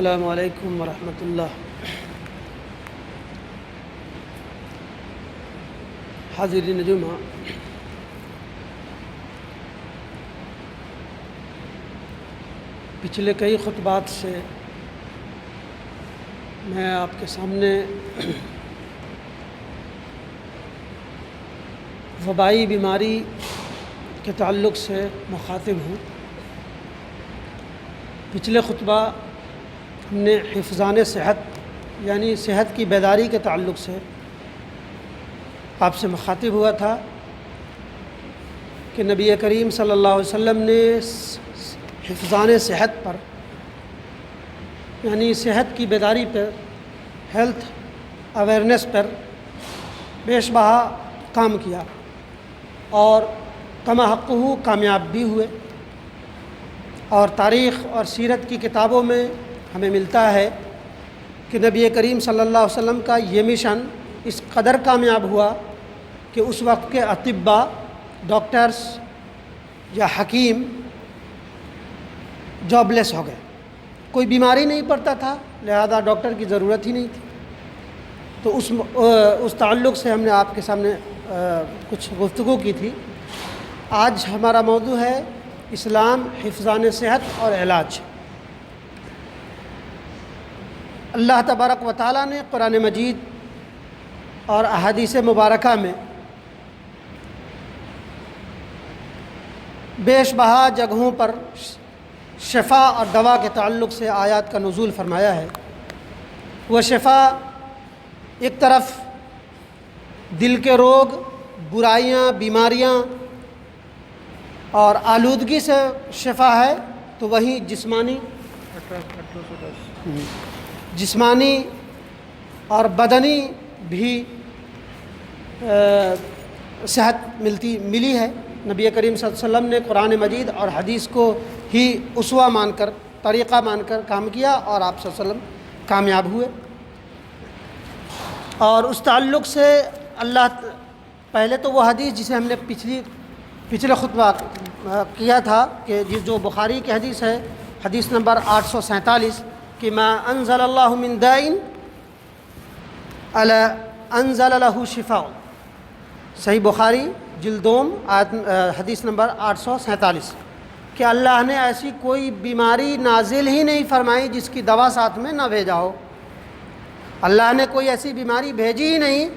السلام علیکم ورحمۃ اللہ۔ حاضرین جمعہ، پچھلے کئی خطبات سے میں آپ کے سامنے وبائی بیماری کے تعلق سے مخاطب ہوں۔ پچھلے خطبہ ہم نے حفظان صحت یعنی صحت کی بیداری کے تعلق سے آپ سے مخاطب ہوا تھا کہ نبی کریم صلی اللہ علیہ وسلم نے حفظان صحت پر یعنی صحت کی بیداری پر، ہیلتھ اویئرنیس پر بیش بہا کام کیا اور کما حقہ کامیاب بھی ہوئے۔ اور تاریخ اور سیرت کی کتابوں میں ہمیں ملتا ہے کہ نبی کریم صلی اللہ علیہ وسلم کا یہ مشن اس قدر کامیاب ہوا کہ اس وقت کے اطباء، ڈاکٹرز یا حکیم جاب لیس ہو گئے۔ کوئی بیماری نہیں پڑتا تھا، لہذا ڈاکٹر کی ضرورت ہی نہیں تھی۔ تو اس تعلق سے ہم نے آپ کے سامنے کچھ گفتگو کی تھی۔ آج ہمارا موضوع ہے اسلام، حفظان صحت اور علاج۔ اللہ تبارک و تعالیٰ نے قرآن مجید اور احادیث مبارکہ میں بیش بہا جگہوں پر شفا اور دوا کے تعلق سے آیات کا نزول فرمایا ہے۔ وہ شفا ایک طرف دل کے روگ، برائیاں، بیماریاں اور آلودگی سے شفا ہے، تو وہیں جسمانی اور بدنی بھی صحت ملی ہے۔ نبی کریم صلی اللہ علیہ وسلم نے قرآن مجید اور حدیث کو ہی اسوہ مان کر، طریقہ مان کر کام کیا اور آپ صلی اللہ علیہ وسلم کامیاب ہوئے۔ اور اس تعلق سے پہلے تو وہ حدیث جسے ہم نے پچھلے خطبہ کیا تھا کہ جو بخاری کی حدیث ہے، حدیث نمبر 847 کہ ما انزل اللہ من داء الا انزل له شفاء، صحیح بخاری جلد دوم حدیث نمبر 847 کہ اللہ نے ایسی کوئی بیماری نازل ہی نہیں فرمائی جس کی دوا ساتھ میں نہ بھیجا ہو۔ اللہ نے کوئی ایسی بیماری بھیجی ہی نہیں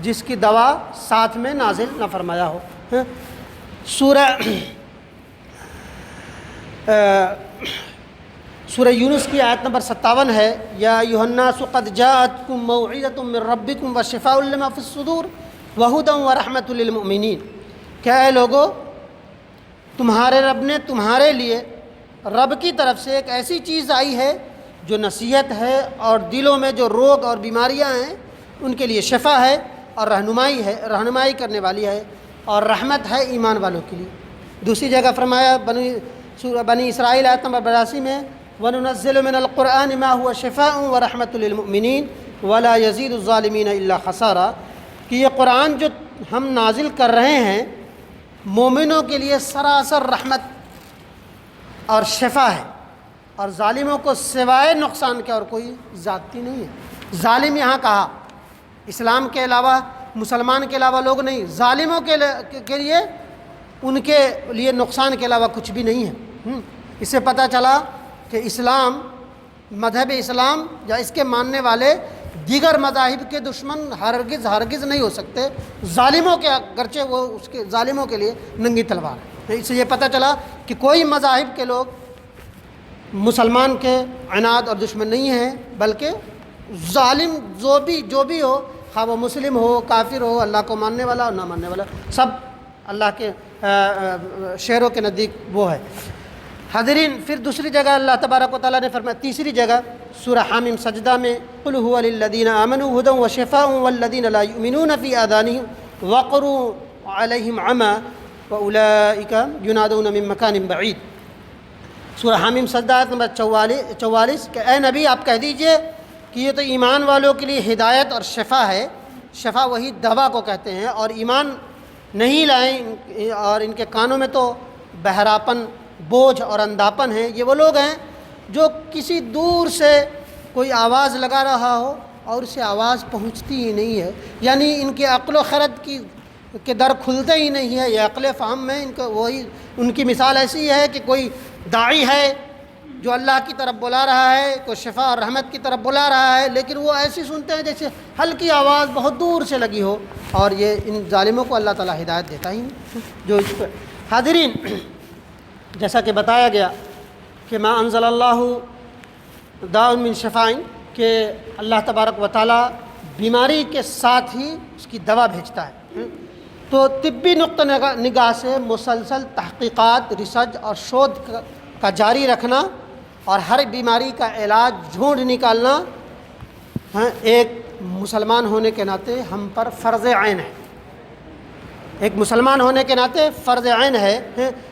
جس کی دوا ساتھ میں نازل نہ فرمایا ہو۔ سورہ یونس کی آیت نمبر 57 ہے، یا ایھا الناس قد جاءتکم موعظۃ من ربکم وشفاء لما فی الصدور وہدی ورحمۃ للمؤمنین، کہ اے لوگو، تمہارے رب نے تمہارے لیے رب کی طرف سے ایک ایسی چیز آئی ہے جو نصیحت ہے اور دلوں میں جو روگ اور بیماریاں ہیں ان کے لیے شفا ہے اور رہنمائی کرنے والی ہے اور رحمت ہے ایمان والوں کے لیے۔ دوسری جگہ فرمایا سورہ بنی اسرائیل آیت نمبر 82 میں وَنُنَزِّلُ مِنَ الْقُرْآنِ مَا هُوَ شِفَاءٌ وَرَحْمَةٌ لِلْمُؤْمِنِينَ وَلَا يَزِيدُ الظَّالِمِينَ إِلَّا خَسَارًا، کہ یہ قرآن جو ہم نازل کر رہے ہیں مومنوں کے لیے سراسر رحمت اور شفا ہے، اور ظالموں کو سوائے نقصان کے اور کوئی زیادتی نہیں ہے۔ ظالم یہاں کہا اسلام کے علاوہ، مسلمان کے علاوہ لوگ نہیں، ظالموں کے لیے، ان کے لیے نقصان کے علاوہ کچھ بھی نہیں ہے۔ اس سے پتہ چلا کہ اسلام، مذہب اسلام یا اس کے ماننے والے دیگر مذاہب کے دشمن ہرگز نہیں ہو سکتے، ظالموں کے اگرچہ وہ اس کے ظالموں کے لیے ننگی تلوار ہے۔ اس سے یہ پتہ چلا کہ کوئی مذاہب کے لوگ مسلمان کے عناد اور دشمن نہیں ہیں، بلکہ ظالم جو بھی ہو، خواہ وہ مسلم ہو، کافر ہو، اللہ کو ماننے والا اور نہ ماننے والا، سب اللہ کے شہروں کے نزدیک وہ ہے۔ حاضرین، پھر دوسری جگہ اللہ تبارک و تعالیٰ نے فرمایا، تیسری جگہ سورہ حامیم سجدہ میں قل هو للذین آمنوا ھدی وشفاء والذین لا یؤمنون فی آذانہم وقر علیہم عمی واولئک ینادون من مکان بعید۔ سورہ حامیم سجدہ آیت نمبر 44 کہ اے نبی آپ کہہ دیجئے کہ یہ تو ایمان والوں کے لیے ہدایت اور شفا ہے۔ شفا وہی دوا کو کہتے ہیں، اور ایمان نہیں لائیں اور ان کے کانوں میں تو بہراپن، بوجھ اور اندھاپن ہے، یہ وہ لوگ ہیں جو کسی دور سے کوئی آواز لگا رہا ہو اور اسے آواز پہنچتی ہی نہیں ہے، یعنی ان کی عقل و خرد کے در کھلتے ہی نہیں ہے، یہ عقل فہم میں ان کا وہی ان کی مثال ایسی ہے کہ کوئی داعی ہے جو اللہ کی طرف بلا رہا ہے، کوئی شفا اور رحمت کی طرف بلا رہا ہے، لیکن وہ ایسی سنتے ہیں جیسے ہلکی آواز بہت دور سے لگی ہو، اور یہ ان ظالموں کو اللہ تعالیٰ ہدایت دیتا ہی نہیں جو اس پر۔ حاضرین، جیسا کہ بتایا گیا کہ ما انزل اللہ داء من شفاء، کہ اللہ تبارک و تعالیٰ بیماری کے ساتھ ہی اس کی دوا بھیجتا ہے۔ تو طبی نقطہ نگاہ سے مسلسل تحقیقات، ریسرچ اور شودھ کا جاری رکھنا اور ہر بیماری کا علاج ڈھونڈ نکالنا ایک مسلمان ہونے کے ناطے ہم پر فرض عین ہے، ایک مسلمان ہونے کے ناطے فرض عین ہے۔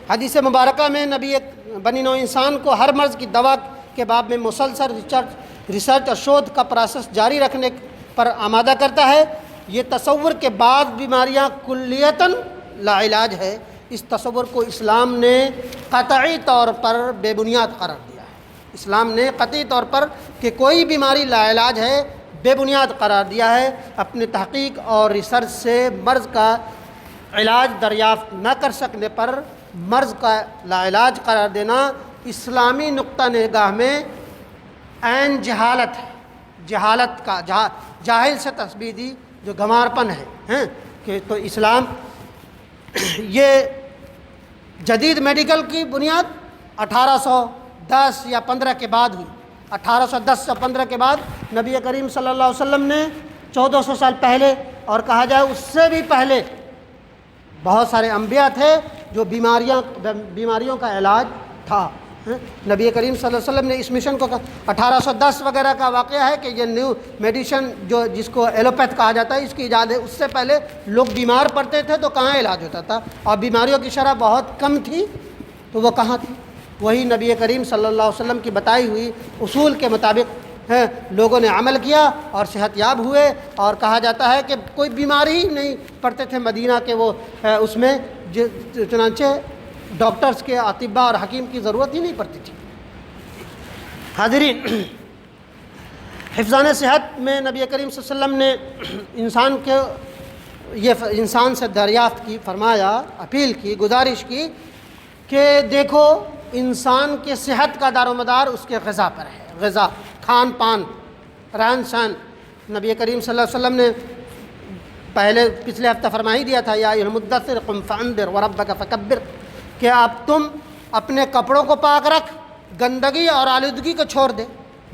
حدیث مبارکہ میں نبی بنی نوع انسان کو ہر مرض کی دوا کے باب میں مسلسل ریسرچ اور شودھ کا پروسیس جاری رکھنے پر آمادہ کرتا ہے۔ یہ تصور کے بعد بیماریاں کلیتاً لا علاج ہے، اس تصور کو اسلام نے قطعی طور پر بے بنیاد قرار دیا ہے۔ اسلام نے قطعی طور پر کہ کوئی بیماری لا علاج ہے بے بنیاد قرار دیا ہے۔ اپنے تحقیق اور ریسرچ سے مرض کا علاج دریافت نہ کر سکنے پر مرض کا لا علاج قرار دینا اسلامی نقطہ نگاہ میں عین جہالت ہے، جہالت کا جاہل سے تشبیہ دی جو گنوارپن ہے کہ تو اسلام یہ جدید میڈیکل کی بنیاد 1810 یا 15 کے بعد ہوئی۔ 1810 سے 15 کے بعد نبی کریم صلی اللہ علیہ وسلم نے 1400 سال پہلے، اور کہا جائے اس سے بھی پہلے، بہت سارے انبیاء تھے جو بیماریوں کا علاج تھا۔ نبی کریم صلی اللہ علیہ وسلم نے اس مشن کو 1810 وغیرہ کا واقعہ ہے کہ یہ نیو میڈیسن جو جس کو ایلوپیتھ کہا جاتا ہے اس کی ایجاد ہے۔ اس سے پہلے لوگ بیمار پڑتے تھے تو کہاں علاج ہوتا تھا، اور بیماریوں کی شرح بہت کم تھی، تو وہ کہاں تھی؟ وہی نبی کریم صلی اللہ علیہ وسلم کی بتائی ہوئی اصول کے مطابق لوگوں نے عمل کیا اور صحت یاب ہوئے، اور کہا جاتا ہے کہ کوئی بیماری ہی نہیں پڑتے تھے مدینہ کے وہ اس میں، چنانچہ ڈاکٹرز کے، اطباء اور حکیم کی ضرورت ہی نہیں پڑتی تھی۔ حاضرین، حفظان صحت میں نبی کریم صلی اللہ علیہ وسلم نے انسان سے دریافت کی، فرمایا، اپیل کی، گزارش کی کہ دیکھو انسان کے صحت کا دار و مدار اس کے غذا پر ہے، غذا، کھان پان، رہن سہن۔ نبی کریم صلی اللہ علیہ وسلم نے پچھلے ہفتہ فرما ہی دیا تھا، یا ایھا المدثر قم فانذر وربک فکبر، کہ اب تم اپنے کپڑوں کو پاک رکھ، گندگی اور آلودگی کو چھوڑ دے،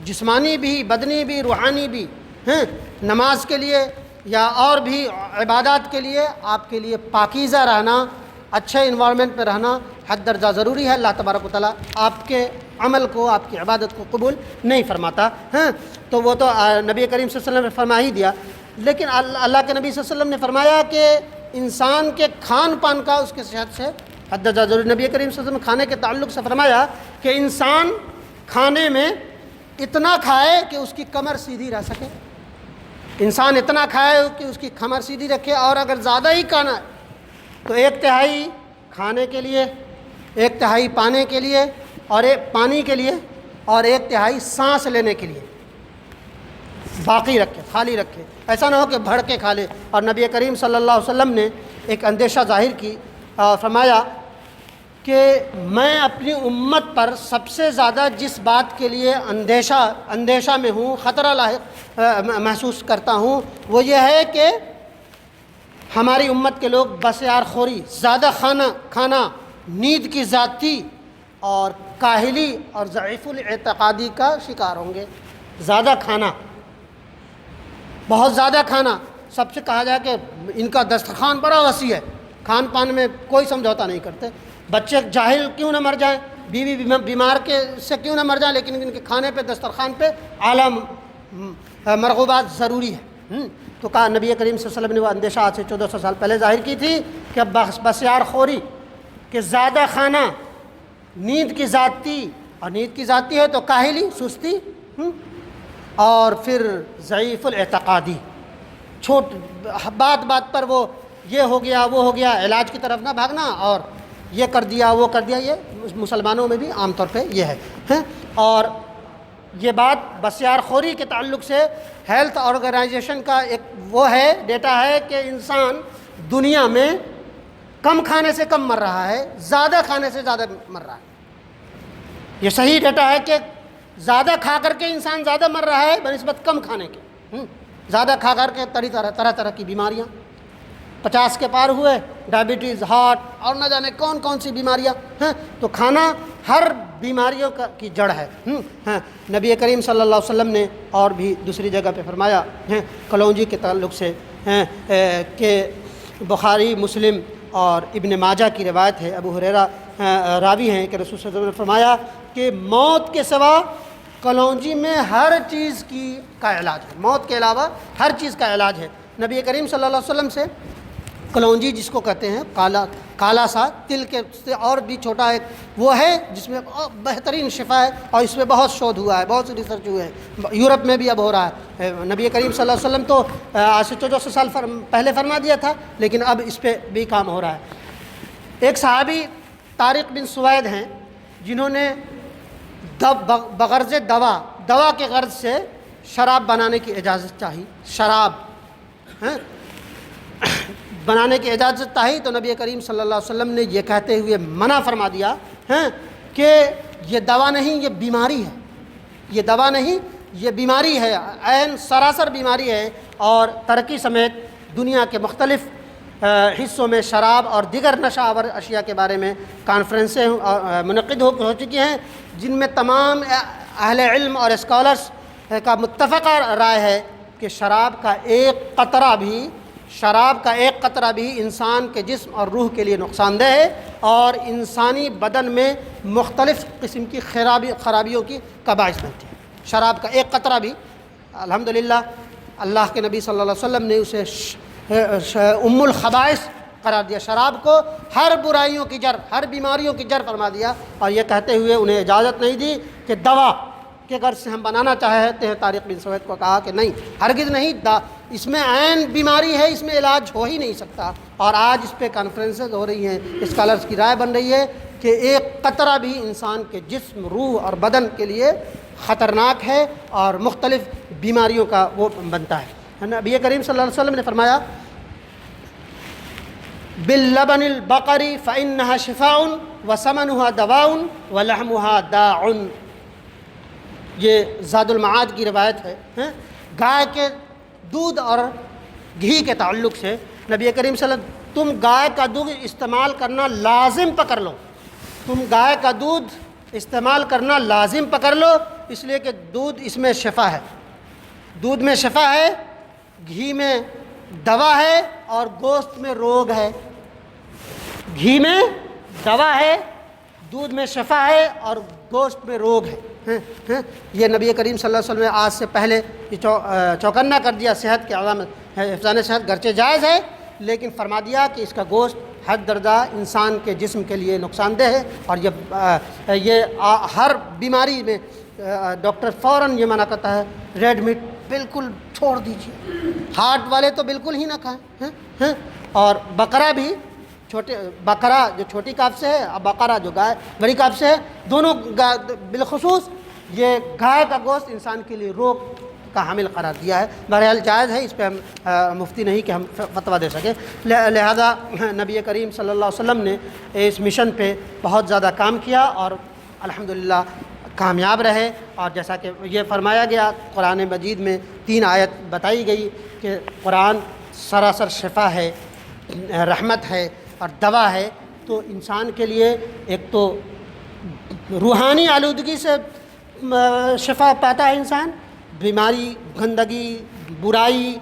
جسمانی بھی، بدنی بھی، روحانی بھی، نماز کے لیے یا اور بھی عبادات کے لیے آپ کے لیے پاکیزہ رہنا، اچھے انوائرمنٹ میں رہنا حد درجہ ضروری ہے۔ اللہ تبارک و تعالیٰ آپ کے عمل کو، آپ کی عبادت کو قبول نہیں فرماتا، تو وہ تو نبی کریم صلی اللہ علیہ وسلم نے فرما ہی دیا۔ لیکن اللہ کے نبی صلی اللہ علیہ وسلم نے فرمایا کہ انسان کے کھان پان کا اس کے صحت سے حد درجہ ضروری۔ نبی کریم صلی اللہ علیہ وسلم نے کھانے کے تعلق سے فرمایا کہ انسان کھانے میں اتنا کھائے کہ اس کی کمر سیدھی رہ سکے، انسان اتنا کھائے کہ اس کی کمر سیدھی رکھے، اور اگر زیادہ ہی کھانا ہے تو 1/3 کھانے کے لیے، 1/3 پانے کے لیے، اور پانی کے لیے، اور 1/3 سانس لینے کے لیے باقی رکھے، خالی رکھے، ایسا نہ ہو کہ بھر کے کھا لے۔ اور نبی کریم صلی اللہ علیہ وسلم نے ایک اندیشہ ظاہر کی، فرمایا کہ میں اپنی امت پر سب سے زیادہ جس بات کے لیے اندیشہ میں ہوں، خطرہ لاحق محسوس کرتا ہوں، وہ یہ ہے کہ ہماری امت کے لوگ بسیار خوری، زیادہ کھانا، نیند کی زیادتی اور کاہلی اور ضعیف الاعتقادی کا شکار ہوں گے۔ زیادہ کھانا، بہت زیادہ کھانا، سب سے کہا جائے کہ ان کا دسترخوان بڑا وسیع ہے، کھان پان میں کوئی سمجھوتا نہیں کرتے۔ بچے جاہل کیوں نہ مر جائیں، بیوی بیمار سے کیوں نہ مر جائیں، لیکن ان کے کھانے پہ، دسترخوان پہ اعلیٰ مرغوبات ضروری ہے۔ تو کہا نبی کریم صلی اللہ علیہ وسلم نے وہ اندیشہ آج سے 1400 سال پہلے ظاہر کی تھی کہ اب بسیار خوری، کہ زیادہ کھانا، نیند کی زیادتی، اور نیند کی زیادتی ہے تو کاہلی، سستی، اور پھر ضعیف الاعتقادی، بات پر وہ یہ ہو گیا، وہ ہو گیا، علاج کی طرف نہ بھاگنا، اور یہ کر دیا، وہ کر دیا، یہ مسلمانوں میں بھی عام طور پہ یہ ہے۔ اور یہ بات بسیار خوری کے تعلق سے ہیلتھ آرگنائزیشن کا ایک وہ ہے ڈیٹا ہے کہ انسان دنیا میں کم کھانے سے کم مر رہا ہے، زیادہ کھانے سے زیادہ مر رہا ہے۔ یہ صحیح ڈیٹا ہے کہ زیادہ کھا کر کے انسان زیادہ مر رہا ہے بنسبت کم کھانے کے۔ زیادہ کھا کر کے طرح طرح کی بیماریاں 50 کے پار ہوئے، ڈائبٹیز، ہارٹ اور نہ جانے کون کون سی بیماریاں ہیں۔ تو کھانا ہر بیماریوں کی جڑ ہے۔ نبی کریم صلی اللہ علیہ وسلم نے اور بھی دوسری جگہ پہ فرمایا کلونجی کے تعلق سے کہ بخاری، مسلم اور ابن ماجہ کی روایت ہے، ابو ہریرہ راوی ہیں کہ رسول صلی اللہ علیہ وسلم نے فرمایا کہ موت کے سوا کلونجی میں ہر چیز کا علاج ہے، موت کے علاوہ ہر چیز کا علاج ہے۔ نبی کریم صلی اللہ علیہ وسلم سے کلونجی جس کو کہتے ہیں کالا سا تل کے سے اور بھی چھوٹا ایک وہ ہے جس میں بہترین شفا ہے، اور اس پہ بہت شودھ ہوا ہے، بہت سی ریسرچ ہوئے ہیں، یورپ میں بھی اب ہو رہا ہے۔ نبی کریم صلی اللہ علیہ وسلم تو آج سے 1400 سال پہلے فرما دیا تھا، لیکن اب اس پہ بھی کام ہو رہا ہے۔ ایک صحابی طارق بن سوید ہیں جنہوں نے بغرض دوا کے غرض سے شراب بنانے کی اجازت چاہی، شراب بنانے کی اجازت چاہی تو نبی کریم صلی اللہ علیہ وسلم نے یہ کہتے ہوئے منع فرما دیا کہ یہ دوا نہیں، یہ بیماری ہے، یہ دوا نہیں، یہ بیماری ہے، عین سراسر بیماری ہے۔ اور ترقی سمیت دنیا کے مختلف حصوں میں شراب اور دیگر نشہ آور اشیاء کے بارے میں کانفرنسیں منعقد ہو چکی ہیں، جن میں تمام اہل علم اور اسکالرس کا متفقہ رائے ہے کہ شراب کا ایک قطرہ بھی انسان کے جسم اور روح کے لیے نقصان دہ ہے، اور انسانی بدن میں مختلف قسم کی خرابیوں کی باعث بنتی ہے۔ شراب کا ایک قطرہ بھی، الحمدللہ اللہ کے نبی صلی اللہ علیہ وسلم نے اسے ام الخبائث قرار دیا، شراب کو ہر برائیوں کی جڑ، ہر بیماریوں کی جڑ فرما دیا، اور یہ کہتے ہوئے انہیں اجازت نہیں دی کہ دوا کے غرض سے ہم بنانا چاہتے ہیں۔ طارق بن سوید کو کہا کہ نہیں، ہرگز نہیں، اس میں عین بیماری ہے، اس میں علاج ہو ہی نہیں سکتا۔ اور آج اس پہ کانفرنسز ہو رہی ہیں، اسکالرس کی رائے بن رہی ہے کہ ایک قطرہ بھی انسان کے جسم، روح اور بدن کے لیے خطرناک ہے اور مختلف بیماریوں کا وہ بنتا ہے۔ نبی کریم صلی اللہ علیہ وسلم نے فرمایا باللبن البقری فإنها شفاء وسمنها دواء ولحمها داء۔ یہ زاد المعاد کی روایت ہے۔ گائے کے دودھ اور گھی کے تعلق سے نبی کریم صلی اللہ علیہ وسلم، تم گائے کا دودھ استعمال کرنا لازم پکڑ لو، تم گائے کا دودھ استعمال کرنا لازم پکڑ لو، اس لیے کہ دودھ اس میں شفا ہے، دودھ میں شفا ہے، گھی میں دوا ہے اور گوشت میں روگ ہے۔ گھی میں دوا ہے، دودھ میں شفا ہے اور گوشت میں روگ ہے۔ یہ نبی کریم صلی اللہ علیہ وسلم نے آج سے پہلے یہ چوکنا کر دیا صحت کے علامت، حفظان صحت گرچہ جائز ہے، لیکن فرما دیا کہ اس کا گوشت حد درجہ انسان کے جسم کے لیے نقصان دہ ہے، اور یہ ہر بیماری میں ڈاکٹر فوراً یہ منع کرتا ہے ریڈ میٹ بالکل چھوڑ دیجیے، ہارٹ والے تو بالکل ہی نہ کھائیں۔ اور بقرہ بھی، بقرہ جو چھوٹی کاف سے ہے اور بقرہ جو گائے بڑی کاف سے ہے، دونوں بالخصوص یہ گائے کا گوشت انسان کے لیے روگ کا حامل قرار دیا ہے۔ بہرحال جائز ہے، اس پہ ہم مفتی نہیں کہ ہم فتویٰ دے سکیں، لہذا نبی کریم صلی اللہ علیہ وسلم نے اس مشن پہ بہت زیادہ کام کیا اور الحمدللہ کامیاب رہے۔ اور جیسا کہ یہ فرمایا گیا قرآن مجید میں 3 آیت بتائی گئی کہ قرآن سراسر شفا ہے، رحمت ہے اور دوا ہے، تو انسان کے لیے ایک تو روحانی آلودگی سے شفا پاتا ہے انسان، بیماری، گندگی، برائی،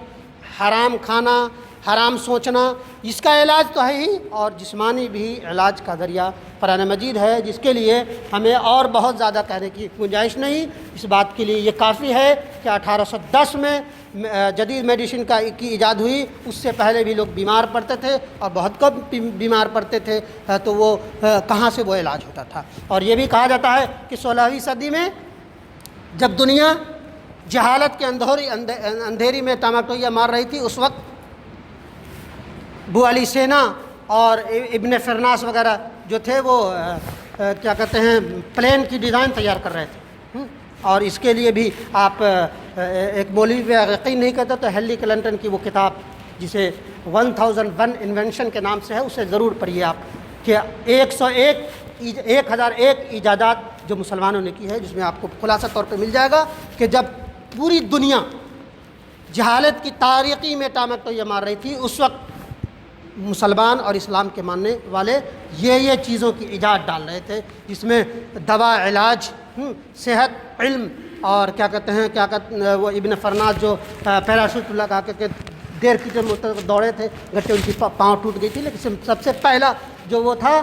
حرام کھانا، حرام سوچنا، اس کا علاج تو ہے ہی، اور جسمانی بھی علاج کا ذریعہ قرآن مجید ہے، جس کے لیے ہمیں اور بہت زیادہ کہنے کی گنجائش نہیں۔ اس بات کے لیے یہ کافی ہے کہ 1810 میں جدید میڈیسن کی ایجاد ہوئی، اس سے پہلے بھی لوگ بیمار پڑتے تھے اور بہت کم بیمار پڑتے تھے، تو وہ کہاں سے وہ علاج ہوتا تھا۔ اور یہ بھی کہا جاتا ہے کہ 16ویں صدی میں جب دنیا جہالت کے اندھیری میں تاماکٹویا مار رہی تھی، اس وقت بو علی سینا اور ابن فرناس وغیرہ جو تھے وہ کیا کہتے ہیں پلین کی ڈیزائن تیار کر رہے تھے، اور اس کے لیے بھی آپ ایک مولوی پہ یقین نہیں کرتے تو ہیلری کلنٹن کی وہ کتاب جسے 1001 انوینشن کے نام سے ہے اسے ضرور پڑھیے آپ، کہ 1001 ایجادات جو مسلمانوں نے کی ہے، جس میں آپ کو خلاصہ طور پہ مل جائے گا کہ جب پوری دنیا جہالت کی تاریکی میں ٹامک تو یہ مار رہی تھی، اس وقت مسلمان اور اسلام کے ماننے والے یہ چیزوں کی ایجاد ڈال رہے تھے، جس میں دوا، علاج، صحت، علم، اور کیا کہتے ہیں وہ ابن فرناس جو پیراشوٹ لگا کے 1.5 کلومیٹر دوڑے تھے، گھٹے ان کی پاؤں ٹوٹ گئی تھی، لیکن سب سے پہلا جو وہ تھا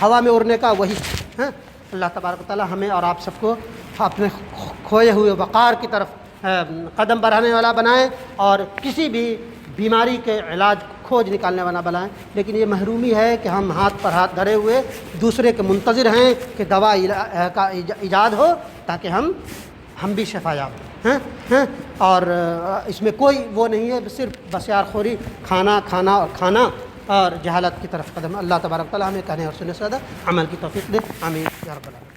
ہوا میں اڑنے کا، وہی اللہ تبارک و تعالی ہمیں اور آپ سب کو اپنے کھوئے ہوئے وقار کی طرف قدم بڑھانے والا بنائیں، اور کسی بھی بیماری کے علاج کھوج نکالنے والا بنائیں۔ لیکن یہ محرومی ہے کہ ہم ہاتھ پر ہاتھ دھرے ہوئے دوسرے کے منتظر ہیں کہ دوا کا ایجاد ہو تاکہ ہم بھی شفا یاب ہیں، اور اس میں کوئی وہ نہیں ہے، صرف بسیار خوری، کھانا اور کھانا اور جہالت کی طرف قدم۔ اللہ تبارک تعالیٰ ہمیں کہنے اور سننے سے زیادہ عمل کی توفیق دے، آمین یا رب العالمین۔